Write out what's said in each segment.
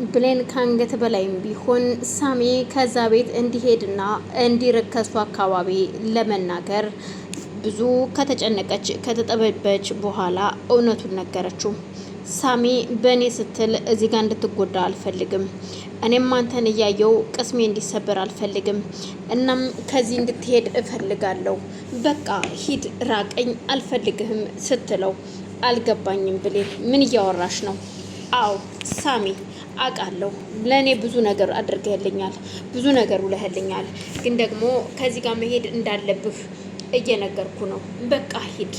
ብሌን ካንገት በላይም ቢሆን ሳሚ ከዛ ቤት እንዲሄድና እንዲርቅ አካባቢ ለመናገር ብዙ ከተጨነቀች ከተጠበበች በኋላ እውነቱን ነገረችው። ሳሚ በእኔ ስትል እዚህ ጋር እንድትጎዳ አልፈልግም። እኔም አንተን እያየው ቅስሜ እንዲሰበር አልፈልግም። እናም ከዚህ እንድትሄድ እፈልጋለሁ። በቃ ሂድ፣ ራቀኝ፣ አልፈልግህም ስትለው አልገባኝም ብሌን፣ ምን እያወራሽ ነው? አዎ ሳሚ አውቃለሁ፣ ለእኔ ብዙ ነገር አድርገህልኛል፣ ብዙ ነገር ውለህልኛል። ግን ደግሞ ከዚህ ጋር መሄድ እንዳለብህ እየነገርኩ ነው። በቃ ሂድ፣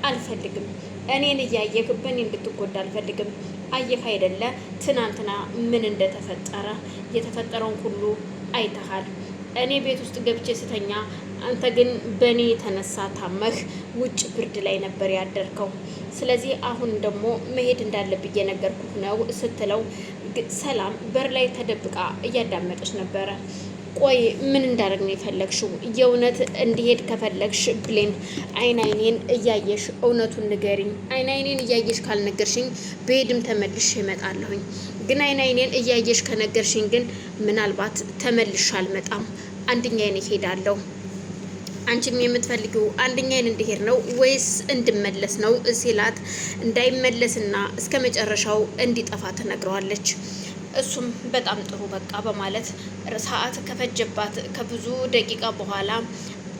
አልፈልግም። እኔን እያየህ በእኔ እንድትጎዳ አልፈልግም። አየህ አይደለ ትናንትና ምን እንደተፈጠረ፣ የተፈጠረውን ሁሉ አይተሃል። እኔ ቤት ውስጥ ገብቼ ስተኛ፣ አንተ ግን በእኔ የተነሳ ታመህ ውጭ ብርድ ላይ ነበር ያደርከው። ስለዚህ አሁን ደግሞ መሄድ እንዳለብህ እየነገርኩህ ነው ስትለው፣ ሰላም በር ላይ ተደብቃ እያዳመጠች ነበረ። ቆይ ምን እንዳደረግ ነው የፈለግሽው? የእውነት እንዲሄድ ከፈለግሽ ብሌን አይኔን እያየሽ እውነቱን ንገሪኝ። አይኔን እያየሽ ካልነገርሽኝ በሄድም ተመልሽ እመጣለሁኝ። ግን አይኔን እያየሽ ከነገርሽኝ ግን ምናልባት ተመልሽ አልመጣም፣ አንደኛዬን እሄዳለሁ። አንቺም የምትፈልጊው አንደኛዬን እንዲሄድ ነው ወይስ እንድመለስ ነው ሲላት፣ እንዳይመለስና እስከ መጨረሻው እንዲጠፋ ትነግረዋለች። እሱም በጣም ጥሩ በቃ በማለት ሰዓት ከፈጀባት ከብዙ ደቂቃ በኋላ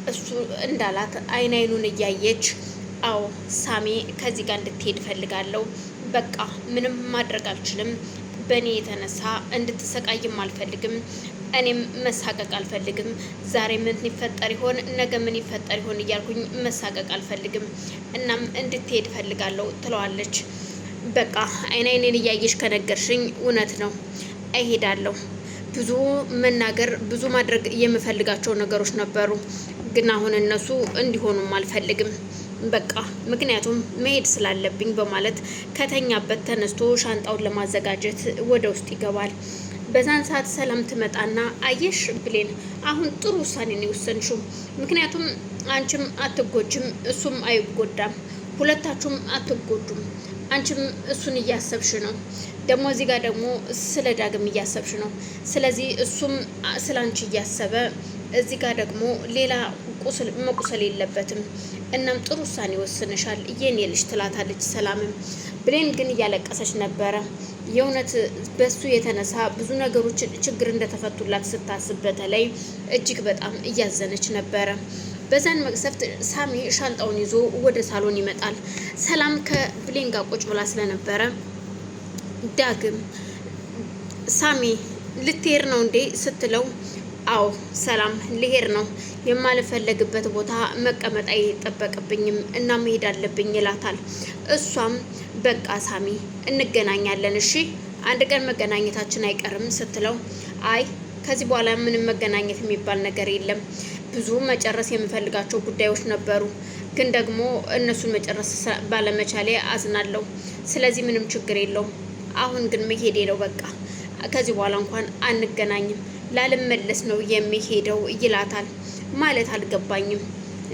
እሱ እንዳላት አይኑን እያየች፣ አዎ ሳሚ ከዚህ ጋር እንድትሄድ ፈልጋለሁ። በቃ ምንም ማድረግ አልችልም። በእኔ የተነሳ እንድትሰቃይም አልፈልግም። እኔም መሳቀቅ አልፈልግም። ዛሬ ምን ይፈጠር ይሆን፣ ነገ ምን ይፈጠር ይሆን እያልኩኝ መሳቀቅ አልፈልግም። እናም እንድትሄድ ፈልጋለሁ ትለዋለች። በቃ አይኔን እያየሽ ከነገርሽኝ እውነት ነው እሄዳለሁ። ብዙ መናገር ብዙ ማድረግ የምፈልጋቸው ነገሮች ነበሩ፣ ግን አሁን እነሱ እንዲሆኑም አልፈልግም። በቃ ምክንያቱም መሄድ ስላለብኝ በማለት ከተኛበት ተነስቶ ሻንጣውን ለማዘጋጀት ወደ ውስጥ ይገባል። በዛን ሰዓት ሰላም ትመጣና፣ አየሽ ብሌን አሁን ጥሩ ውሳኔ ነው የወሰንሽው። ምክንያቱም አንቺም አትጎጅም እሱም አይጎዳም፣ ሁለታችሁም አትጎዱም። አንቺም እሱን እያሰብሽ ነው፣ ደግሞ እዚህ ጋር ደግሞ ስለ ዳግም እያሰብሽ ነው። ስለዚህ እሱም ስለ አንቺ እያሰበ እዚህ ጋር ደግሞ ሌላ መቁሰል የለበትም። እናም ጥሩ ውሳኔ ወስነሻል የኔ ልጅ ትላታለች ሰላምም። ብሌን ግን እያለቀሰች ነበረ። የእውነት በሱ የተነሳ ብዙ ነገሮች ችግር እንደተፈቱላት ስታስብ በተለይ እጅግ በጣም እያዘነች ነበረ። በዛን መቅሰፍት ሳሚ ሻንጣውን ይዞ ወደ ሳሎን ይመጣል። ሰላም ከብሌን ጋር ቁጭ ብላ ስለነበረ ዳግም ሳሚ ልትሄድ ነው እንዴ ስትለው፣ አዎ ሰላም ልሄድ ነው፣ የማልፈለግበት ቦታ መቀመጥ አይጠበቅብኝም እና መሄድ አለብኝ ይላታል። እሷም በቃ ሳሚ እንገናኛለን፣ እሺ አንድ ቀን መገናኘታችን አይቀርም ስትለው፣ አይ ከዚህ በኋላ ምንም መገናኘት የሚባል ነገር የለም። ብዙ መጨረስ የምፈልጋቸው ጉዳዮች ነበሩ፣ ግን ደግሞ እነሱን መጨረስ ባለመቻሌ አዝናለሁ። ስለዚህ ምንም ችግር የለውም። አሁን ግን መሄዴ ነው በቃ ከዚህ በኋላ እንኳን አንገናኝም፣ ላልመለስ ነው የሚሄደው ይላታል። ማለት አልገባኝም፣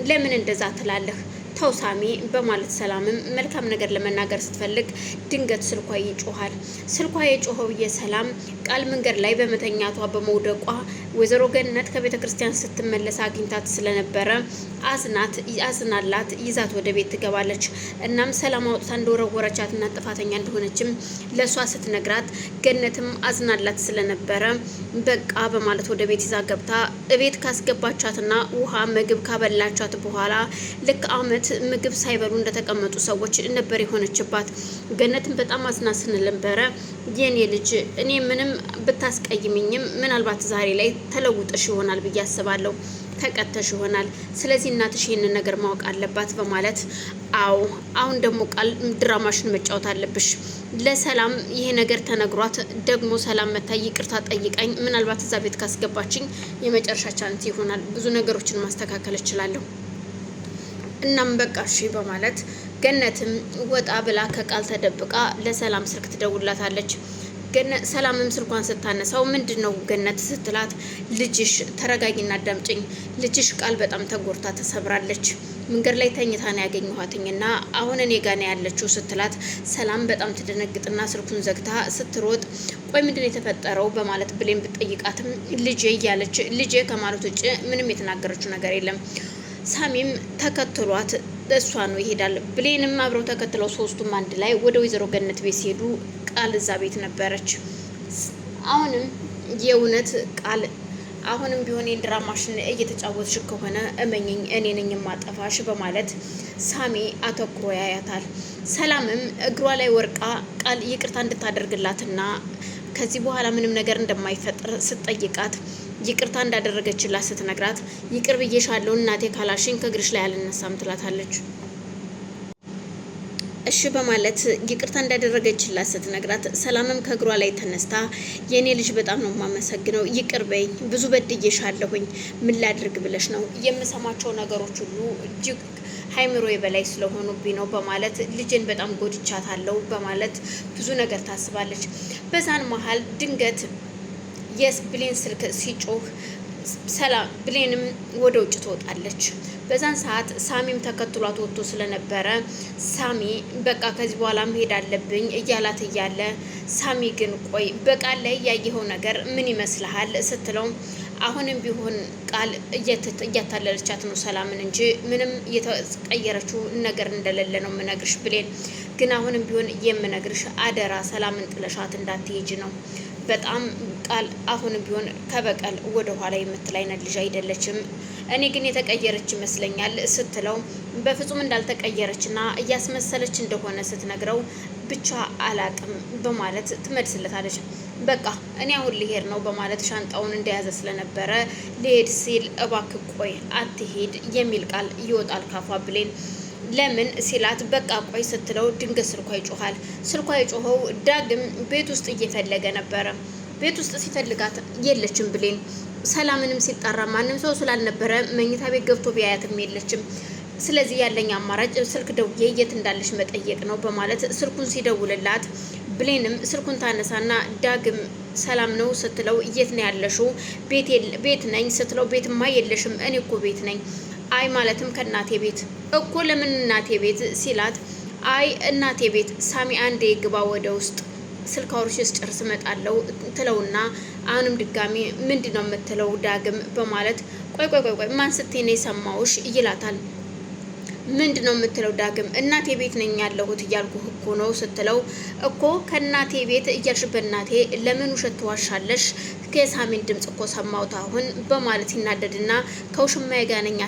ለምን እንደዛ ትላለህ? ተው ሳሚ በማለት ሰላምም መልካም ነገር ለመናገር ስትፈልግ ድንገት ስልኳ ይጮሃል። ስልኳ የጮኸው የሰላም ቃል መንገድ ላይ በመተኛቷ በመውደቋ ወይዘሮ ገነት ከቤተ ክርስቲያን ስትመለስ አግኝታት ስለነበረ አዝናላት ይዛት ወደ ቤት ትገባለች። እናም ሰላም አውጥታ እንደወረወረቻትና ጥፋተኛ እንደሆነችም ለሷ ስትነግራት ገነትም አዝናላት ስለነበረ በቃ በማለት ወደ ቤት ይዛ ገብታ እቤት ካስገባቻትና ውሃ ምግብ ካበላቻት በኋላ ልክ አመት ምግብ ሳይበሉ እንደተቀመጡ ሰዎች ነበር የሆነችባት። ገነትን በጣም አዝና ስለነበረ የኔ ልጅ እኔ ምንም ብታስቀይምኝም ምናልባት ዛሬ ላይ ተለውጠሽ ይሆናል ብዬ አስባለሁ፣ ተቀተሽ ይሆናል። ስለዚህ እናትሽ ይህንን ነገር ማወቅ አለባት በማለት አዎ አሁን ደግሞ ቃል ድራማሽን መጫወት አለብሽ። ለሰላም ይሄ ነገር ተነግሯት ደግሞ ሰላም መታ ይቅርታ ጠይቃኝ ምናልባት እዛ ቤት ካስገባችኝ የመጨረሻ ቻንስ ይሆናል፣ ብዙ ነገሮችን ማስተካከል እችላለሁ። እናም በቃ እሺ በማለት ገነትም ወጣ ብላ ከቃል ተደብቃ ለሰላም ስልክ ትደውላታለች። ሰላምም ስልኳን ስታነሳው ምንድን ነው ገነት ስትላት፣ ልጅሽ ተረጋጊና አዳምጪኝ፣ ልጅሽ ቃል በጣም ተጎድታ ተሰብራለች። መንገድ ላይ ተኝታ ነው ያገኘኋትኝና አሁን እኔ ጋር ነው ያለችው ስትላት ሰላም በጣም ትደነግጥና ስልኩን ዘግታ ስትሮጥ ቆይ ምንድነው የተፈጠረው በማለት ብሌን ብትጠይቃትም ልጄ እያለች ልጄ ከማለት ውጭ ምንም የተናገረችው ነገር የለም። ሳሚም ተከትሏት እሷ ነው ይሄዳል። ብሌንም አብረው ተከትለው ሶስቱም አንድ ላይ ወደ ወይዘሮ ገነት ቤት ሲሄዱ ቃል እዛ ቤት ነበረች። አሁንም የእውነት ቃል አሁንም ቢሆን የድራማሽን እየተጫወትሽ ከሆነ እመኝኝ እኔ ነኝ ማጠፋሽ በማለት ሳሚ አተኩሮ ያያታል። ሰላምም እግሯ ላይ ወርቃ ቃል ይቅርታ እንድታደርግላትና ከዚህ በኋላ ምንም ነገር እንደማይፈጠር ስትጠይቃት ይቅርታ እንዳደረገችላት ስትነግራት ይቅር ብዬሻለሁ እናቴ ካላሽኝ ከእግርሽ ላይ አልነሳም ትላታለች። እሺ በማለት ይቅርታ እንዳደረገችላት ስትነግራት ሰላምም ከእግሯ ላይ ተነስታ የኔ ልጅ በጣም ነው የማመሰግነው፣ ይቅር በይኝ፣ ብዙ በድዬሻለሁኝ፣ ምን ላድርግ ብለሽ ነው? የምሰማቸው ነገሮች ሁሉ እጅግ ሀይምሮ በላይ ስለሆኑብኝ ነው በማለት ልጅን በጣም ጎድቻታለሁ በማለት ብዙ ነገር ታስባለች። በዛን መሀል ድንገት የብሌን ስልክ ሲጮህ ሰላም ብሌንም ወደ ውጭ ትወጣለች። በዛን ሰዓት ሳሚም ተከትሏት ወጥቶ ስለነበረ ሳሚ በቃ ከዚህ በኋላ መሄድ አለብኝ እያላት እያለ ሳሚ ግን ቆይ በቃል ላይ ያየኸው ነገር ምን ይመስልሃል ስትለው አሁንም ቢሆን ቃል እያታለለቻት ነው ሰላምን እንጂ ምንም የተቀየረችው ነገር እንደሌለ ነው የምነግርሽ ብሌን። ግን አሁንም ቢሆን የምነግርሽ አደራ ሰላምን ጥለሻት እንዳትሄጂ ነው። በጣም ቃል አሁንም ቢሆን ከበቀል ወደ ኋላ የምትል አይነት ልጅ አይደለችም። እኔ ግን የተቀየረች ይመስለኛል ስትለው በፍጹም እንዳልተቀየረችና እያስመሰለች እንደሆነ ስትነግረው ብቻ አላቅም በማለት ትመልስለታለች። በቃ እኔ አሁን ልሄድ ነው በማለት ሻንጣውን እንደያዘ ስለነበረ ልሄድ ሲል እባክህ ቆይ አትሄድ የሚል ቃል ይወጣል ካፏ ብሌን ለምን ሲላት በቃ ቆይ ስትለው ድንገት ስልኳ ይጮሃል። ስልኳ የጮኸው ዳግም ቤት ውስጥ እየፈለገ ነበረ። ቤት ውስጥ ሲፈልጋት የለችም ብሌን። ሰላምንም ሲጣራ ማንም ሰው ስላልነበረ መኝታ ቤት ገብቶ ቢያያትም የለችም። ስለዚህ ያለኝ አማራጭ ስልክ ደውዬ የት እንዳለች መጠየቅ ነው በማለት ስልኩን ሲደውልላት ብሌንም ስልኩን ታነሳና ዳግም ሰላም ነው ስትለው የት ነው ያለሽው? ቤት ነኝ ስትለው ቤትማ የለሽም እኔ እኮ ቤት ነኝ። አይ ማለትም ከእናቴ ቤት እኮ። ለምን እናቴ ቤት ሲላት አይ እናቴ ቤት ሳሚ አንዴ ግባ ወደ ውስጥ ስልክ አውርቼ ስጨርስ እመጣለሁ ትለውና አሁንም ድጋሚ ምንድነው የምትለው ዳግም በማለት ቆይ ማን ስትይ ነው የሰማውሽ ይላታል። ምንድነው የምትለው ዳግም እናቴ ቤት ነኝ ያለሁት እያልኩ እኮ ነው ስትለው እኮ ከእናቴ ቤት እያልሽ በእናቴ ለምን ውሸት ትዋሻለሽ? ከሳሚን ድምጽ እኮ ሰማሁት አሁን በማለት ይናደድና ከውሽማዬ ጋር ነኝ